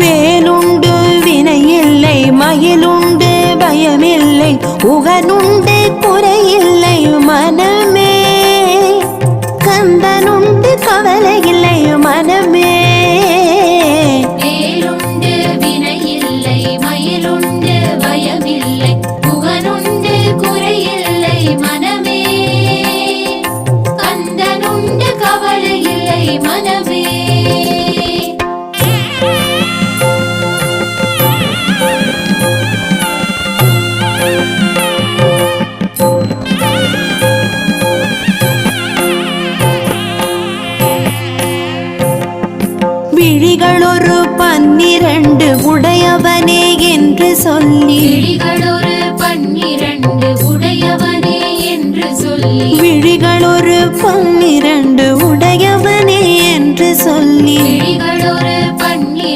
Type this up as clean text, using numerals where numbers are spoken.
வேலுண்டு வினையில்லை மயிலுண்டு பயமில்லை உகனுண்டு குறையில்லை மனமே கந்தனுண்டு கவலையில்லை மனமே வேலுண்டு வினையில்லை மயிலுண்டு பயமில்லை உகனுண்டு குறையில்லை மனமே கந்தனுண்டு கவலையில்லை மனமே விழிகளொரு 12 உடையவனே என்று சொல்லி விழிகளொரு 12 உடையவனே என்று சொல்லி விழிகளொரு 12 உடையவனே என்று சொல்லி விழிகளொரு